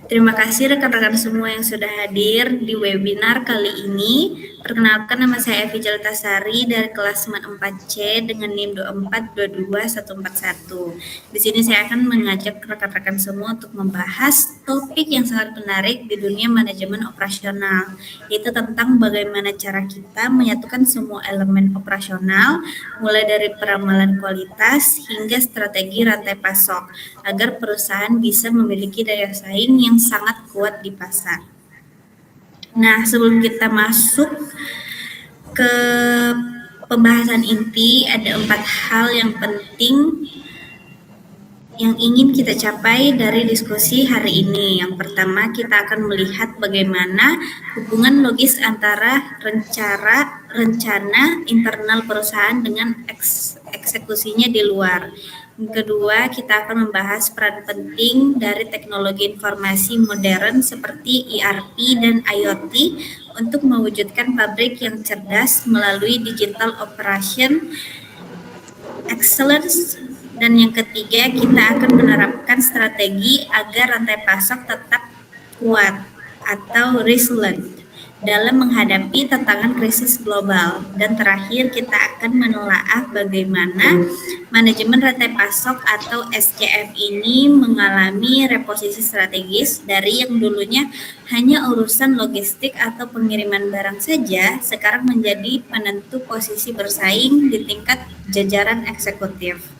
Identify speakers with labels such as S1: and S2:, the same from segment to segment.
S1: Terima kasih rekan-rekan semua yang sudah hadir di webinar kali ini. Perkenalkan, nama saya Evi Jaltasari dari kelas 4C dengan NIM 2422141. Di sini saya akan mengajak rekan-rekan semua untuk membahas topik yang sangat menarik di dunia manajemen operasional, yaitu tentang bagaimana cara kita menyatukan semua elemen operasional, mulai dari peramalan kualitas hingga strategi rantai pasok, agar perusahaan bisa memiliki daya saing yang sangat kuat di pasar. Nah, sebelum kita masuk ke pembahasan inti, ada 4 hal yang penting yang ingin kita capai dari diskusi hari ini. Yang pertama, kita akan melihat bagaimana hubungan logis antara rencana internal perusahaan dengan eksekusinya di luar. Yang kedua, kita akan membahas peran penting dari teknologi informasi modern seperti ERP dan IoT untuk mewujudkan pabrik yang cerdas melalui digital operation excellence. Dan yang ketiga, kita akan menerapkan strategi agar rantai pasok tetap kuat atau resilient dalam menghadapi tantangan krisis global. Dan terakhir, kita akan menelaah bagaimana manajemen rantai pasok atau SCM ini mengalami reposisi strategis dari yang dulunya hanya urusan logistik atau pengiriman barang saja, sekarang menjadi penentu posisi bersaing di tingkat jajaran eksekutif.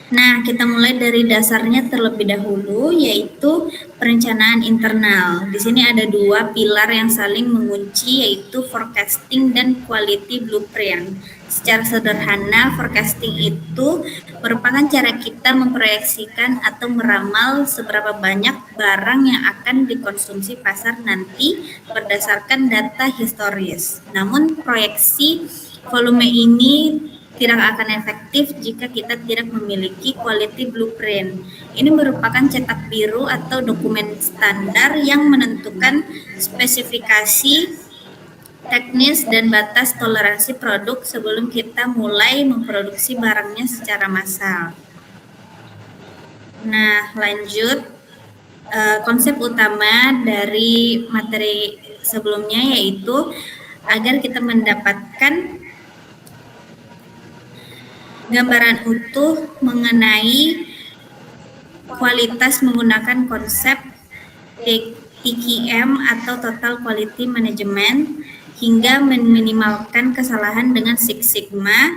S1: Nah, kita mulai dari dasarnya terlebih dahulu, yaitu perencanaan internal. Di sini ada 2 pilar yang saling mengunci, yaitu forecasting dan quality blueprint. Secara sederhana, forecasting itu merupakan cara kita memproyeksikan atau meramal seberapa banyak barang yang akan dikonsumsi pasar nanti berdasarkan data historis. Namun, proyeksi volume ini tidak akan efektif jika kita tidak memiliki quality blueprint. Ini merupakan cetak biru atau dokumen standar yang menentukan spesifikasi teknis dan batas toleransi produk sebelum kita mulai memproduksi barangnya secara massal. Nah, lanjut, konsep utama dari materi sebelumnya yaitu agar kita mendapatkan gambaran utuh mengenai kualitas menggunakan konsep TQM atau Total Quality Management hingga meminimalkan kesalahan dengan Six Sigma.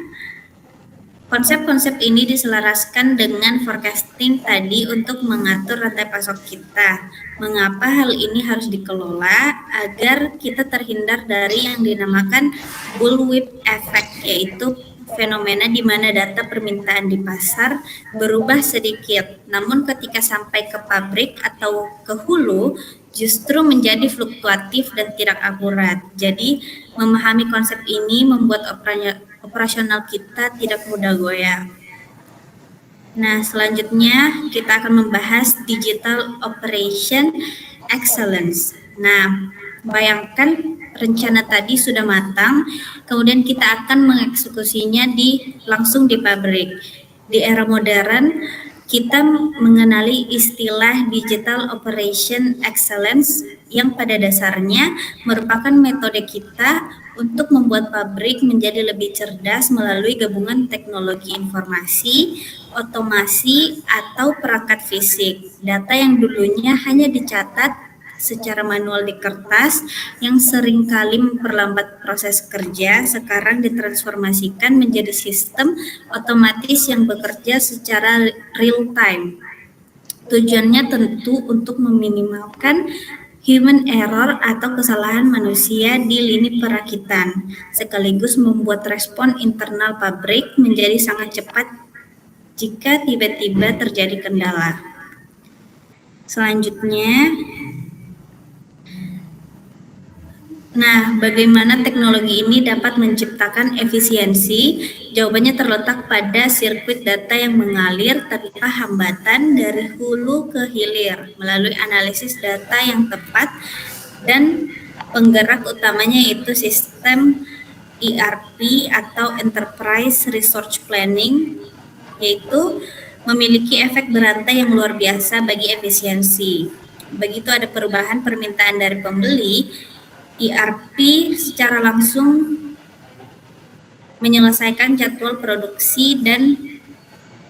S1: Konsep-konsep ini diselaraskan dengan forecasting tadi untuk mengatur rantai pasok kita. Mengapa hal ini harus dikelola agar kita terhindar dari yang dinamakan bullwhip effect, yaitu fenomena di mana data permintaan di pasar berubah sedikit, namun ketika sampai ke pabrik atau ke hulu justru menjadi fluktuatif dan tidak akurat. Jadi, memahami konsep ini membuat operasional kita tidak mudah goyah. Nah, selanjutnya kita akan membahas digital operation excellence. Nah, bayangkan rencana tadi sudah matang, kemudian kita akan mengeksekusinya langsung di pabrik. Di era modern, kita mengenali istilah digital operation excellence yang pada dasarnya merupakan metode kita untuk membuat pabrik menjadi lebih cerdas melalui gabungan teknologi informasi, otomasi, atau perangkat fisik. Data yang dulunya hanya dicatat secara manual di kertas yang seringkali memperlambat proses kerja, sekarang ditransformasikan menjadi sistem otomatis yang bekerja secara real time. Tujuannya tentu untuk meminimalkan human error atau kesalahan manusia di lini perakitan, sekaligus membuat respon internal pabrik menjadi sangat cepat jika tiba-tiba terjadi kendala. Selanjutnya, bagaimana teknologi ini dapat menciptakan efisiensi? Jawabannya terletak pada sirkuit data yang mengalir tanpa hambatan dari hulu ke hilir melalui analisis data yang tepat, dan penggerak utamanya yaitu sistem ERP atau Enterprise Resource Planning, yaitu memiliki efek berantai yang luar biasa bagi efisiensi. Begitu ada perubahan permintaan dari pembeli, ERP secara langsung menyelesaikan jadwal produksi dan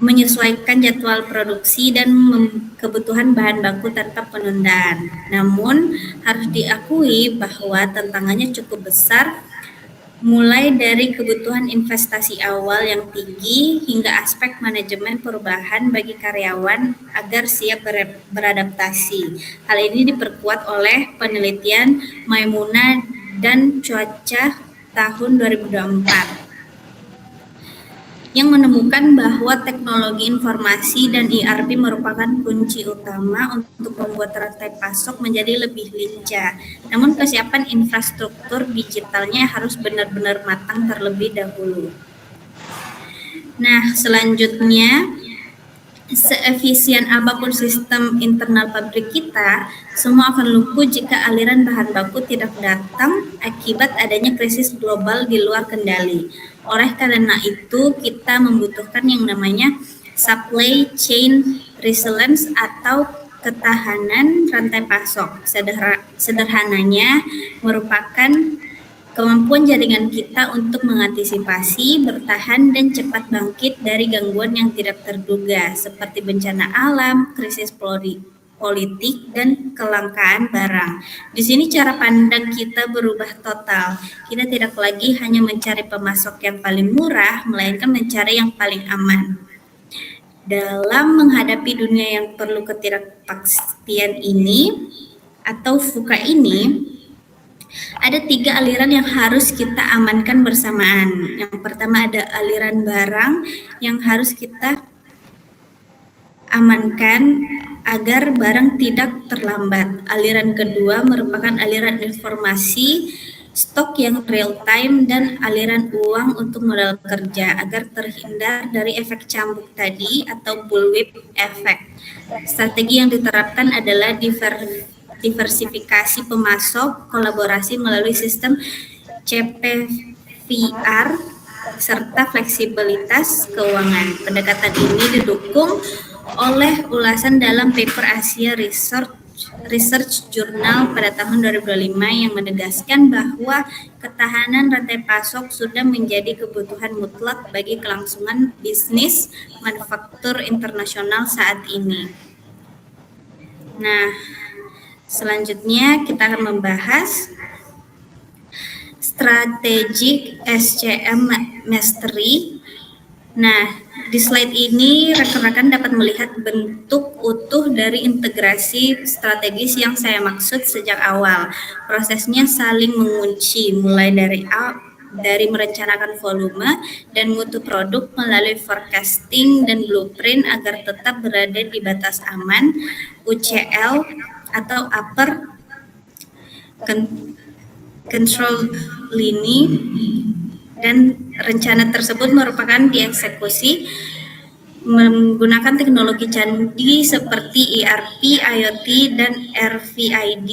S1: menyesuaikan jadwal produksi dan kebutuhan bahan baku tanpa penundaan. Namun, harus diakui bahwa tantangannya cukup besar, mulai dari kebutuhan investasi awal yang tinggi hingga aspek manajemen perubahan bagi karyawan agar siap beradaptasi. Hal ini diperkuat oleh penelitian Maimuna dan Cuaca tahun 2024 yang menemukan bahwa teknologi informasi dan ERP merupakan kunci utama untuk membuat rantai pasok menjadi lebih lincah. Namun kesiapan infrastruktur digitalnya harus benar-benar matang terlebih dahulu. Nah, selanjutnya, seefisien apapun sistem internal pabrik kita, semua akan lumpuh jika aliran bahan baku tidak datang akibat adanya krisis global di luar kendali. Oleh karena itu, kita membutuhkan yang namanya supply chain resilience atau ketahanan rantai pasok. Sederhananya merupakan kemampuan jaringan kita untuk mengantisipasi, bertahan, dan cepat bangkit dari gangguan yang tidak terduga, seperti bencana alam, krisis politik, dan kelangkaan barang. Di sini cara pandang kita berubah total. Kita tidak lagi hanya mencari pemasok yang paling murah, melainkan mencari yang paling aman. Dalam menghadapi dunia yang perlu ketidakpastian ini, atau VUCA ini, ada 3 aliran yang harus kita amankan bersamaan. Yang pertama ada aliran barang yang harus kita amankan agar barang tidak terlambat. Aliran kedua merupakan aliran informasi, stok yang real time, dan aliran uang untuk modal kerja agar terhindar dari efek cambuk tadi atau bullwhip effect. Strategi yang diterapkan adalah diversifikasi pemasok, kolaborasi melalui sistem CPVR, serta fleksibilitas keuangan. Pendekatan ini didukung oleh ulasan dalam paper Asia Research Journal pada tahun 2005 yang menegaskan bahwa ketahanan rantai pasok sudah menjadi kebutuhan mutlak bagi kelangsungan bisnis manufaktur internasional saat ini. Nah, selanjutnya kita akan membahas strategic SCM Mastery. Nah, di slide ini rekan-rekan dapat melihat bentuk utuh dari integrasi strategis yang saya maksud sejak awal. Prosesnya saling mengunci, mulai dari merencanakan volume dan mutu produk melalui forecasting dan blueprint agar tetap berada di batas aman, UCL atau upper control line, dan rencana tersebut merupakan dieksekusi menggunakan teknologi canggih seperti ERP, IoT, dan RFID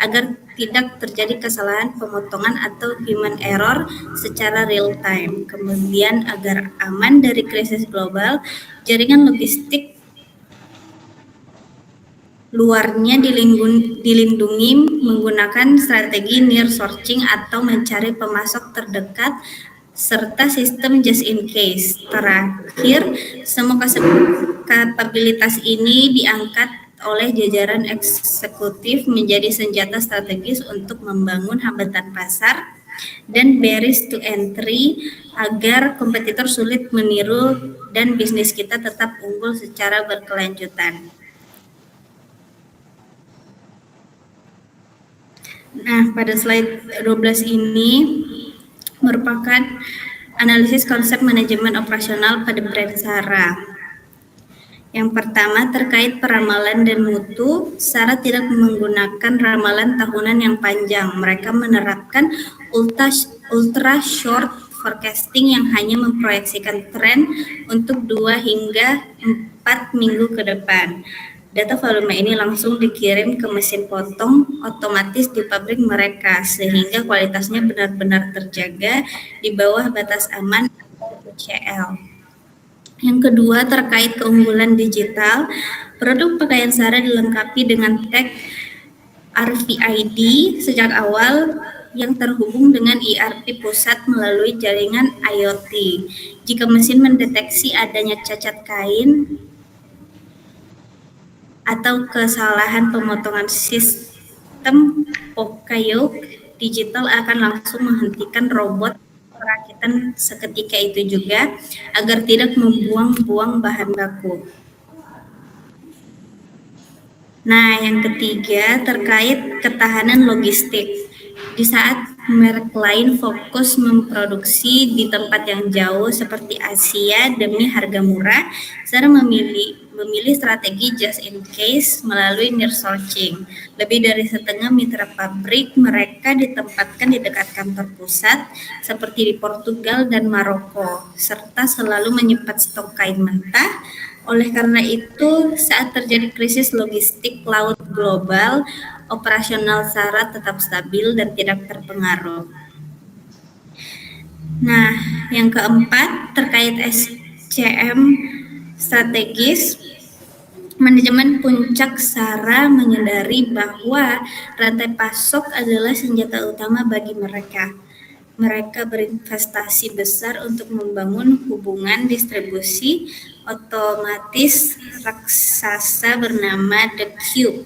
S1: agar tidak terjadi kesalahan pemotongan atau human error secara real time. Kemudian agar aman dari krisis global, jaringan logistik luarnya dilindungi menggunakan strategi near sourcing atau mencari pemasok terdekat serta sistem just in case. Terakhir, semua kapabilitas ini diangkat oleh jajaran eksekutif menjadi senjata strategis untuk membangun hambatan pasar dan barriers to entry agar kompetitor sulit meniru dan bisnis kita tetap unggul secara berkelanjutan. Nah, pada slide 12 ini merupakan analisis konsep manajemen operasional pada brand Zara. Yang pertama terkait peramalan dan mutu, Zara tidak menggunakan ramalan tahunan yang panjang. Mereka menerapkan ultra short forecasting yang hanya memproyeksikan tren untuk 2 hingga 4 minggu ke depan. Data volume ini langsung dikirim ke mesin potong otomatis di pabrik mereka, sehingga kualitasnya benar-benar terjaga di bawah batas aman UCL. Yang kedua, terkait keunggulan digital, produk pakaian Zara dilengkapi dengan tag RFID sejak awal yang terhubung dengan ERP pusat melalui jaringan IoT. Jika mesin mendeteksi adanya cacat kain atau kesalahan pemotongan sistem Poka-yoke, digital akan langsung menghentikan robot perakitan seketika itu juga agar tidak membuang-buang bahan baku. Nah, yang ketiga terkait ketahanan logistik. Di saat merek lain fokus memproduksi di tempat yang jauh seperti Asia demi harga murah, Zara memilih strategi just in case melalui nearshoring. Lebih dari setengah mitra pabrik mereka ditempatkan di dekat kantor pusat seperti di Portugal dan Maroko, serta selalu menyimpan stok kain mentah. Oleh karena itu, saat terjadi krisis logistik laut global, operasional Zara tetap stabil dan tidak terpengaruh. Nah, yang keempat terkait SCM strategis, manajemen puncak Zara menyadari bahwa rantai pasok adalah senjata utama bagi mereka. Mereka berinvestasi besar untuk membangun hubungan distribusi otomatis raksasa bernama The Cube,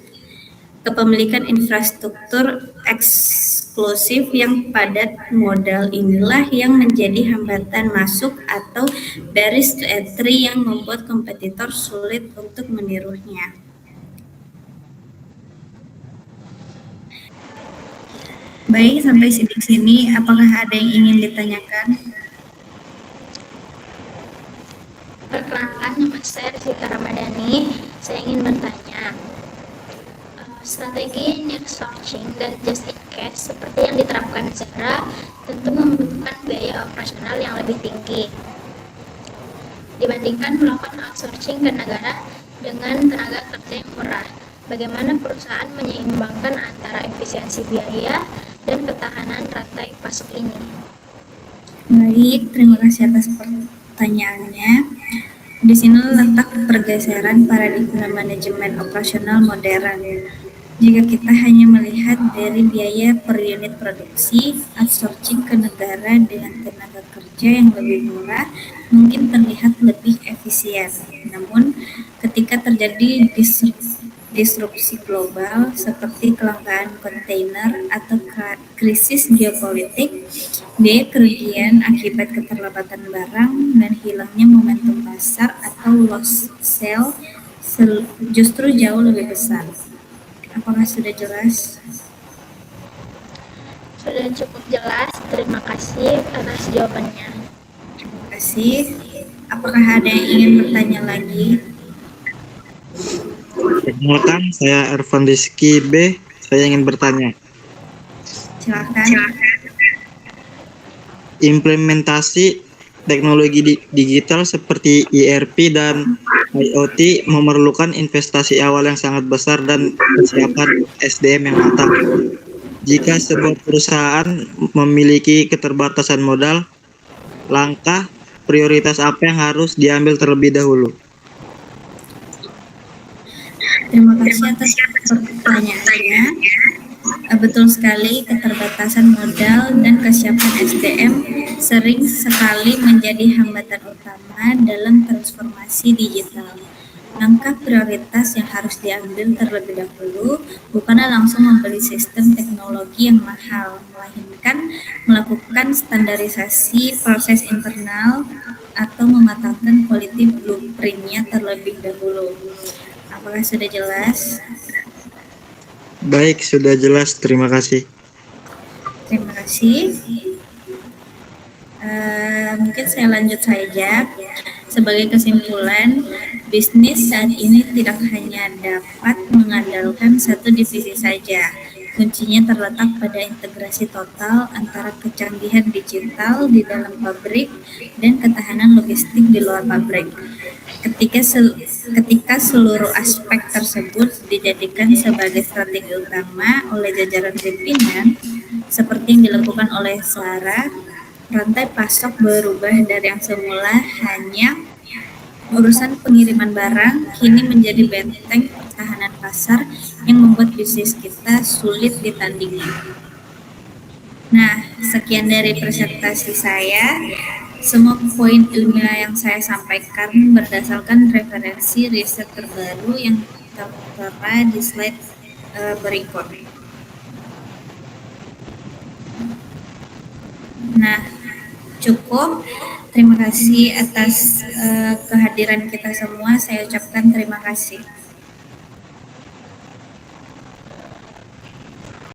S1: kepemilikan infrastruktur eksklusif yang padat. Modal inilah yang menjadi hambatan masuk atau barriers to entry yang membuat kompetitor sulit untuk menirunya. Baik, sampai sini, apakah ada yang ingin ditanyakan?
S2: Perkenalkan, nama saya Rizka Ramadhani. Saya ingin bertanya, strategi nearshoring dan just in case seperti yang diterapkan Zara tentu membutuhkan biaya operasional yang lebih tinggi dibandingkan melakukan outsourcing ke negara dengan tenaga kerja yang murah. Bagaimana perusahaan menyeimbangkan antara efisiensi biaya dan ketahanan rantai pasok ini?
S1: Baik, terima kasih atas pertanyaannya. Di sini letak pergeseran paradigma manajemen operasional modern. Jika kita hanya melihat dari biaya per unit produksi, outsourcing ke negara dengan tenaga kerja yang lebih murah mungkin terlihat lebih efisien. Namun, ketika terjadi disrupsi global seperti kelangkaan kontainer atau krisis geopolitik, biaya kerugian akibat keterlambatan barang dan hilangnya momentum pasar atau lost sale justru jauh lebih besar. Apakah sudah jelas?
S2: Sudah cukup jelas, terima kasih atas jawabannya.
S1: Terima kasih. Apakah ada yang ingin bertanya lagi?
S3: Perkenalkan, saya Ervan Rizky B. Saya ingin bertanya.
S1: Silakan.
S3: Implementasi teknologi digital seperti ERP dan IoT memerlukan investasi awal yang sangat besar dan kesiapan SDM yang matang. Jika sebuah perusahaan memiliki keterbatasan modal, langkah prioritas apa yang harus diambil terlebih dahulu?
S1: Terima kasih atas pertanyaannya. Betul sekali, keterbatasan modal dan kesiapan SDM sering sekali menjadi hambatan utama dalam transformasi digital. Langkah prioritas yang harus diambil terlebih dahulu bukanlah langsung membeli sistem teknologi yang mahal, melainkan melakukan standarisasi proses internal atau mematangkan quality blueprint-nya terlebih dahulu. Apakah sudah jelas?
S3: Baik, sudah jelas. Terima kasih.
S1: Terima kasih. Mungkin saya lanjut saja. Sebagai kesimpulan, bisnis saat ini tidak hanya dapat mengandalkan satu divisi saja. Kuncinya terletak pada integrasi total antara kecanggihan digital di dalam pabrik dan ketahanan logistik di luar pabrik. Ketika seluruh aspek tersebut dijadikan sebagai strategi utama oleh jajaran pimpinan, seperti yang dilakukan oleh Zara, rantai pasok berubah dari yang semula hanya Urusan pengiriman barang kini menjadi benteng pertahanan pasar yang membuat bisnis kita sulit ditandingi. Nah, sekian dari presentasi saya. Semua poin ilmiah yang saya sampaikan berdasarkan referensi riset terbaru yang tertera di slide berikut. Nah, cukup. Terima kasih atas kehadiran kita semua. Saya ucapkan terima kasih.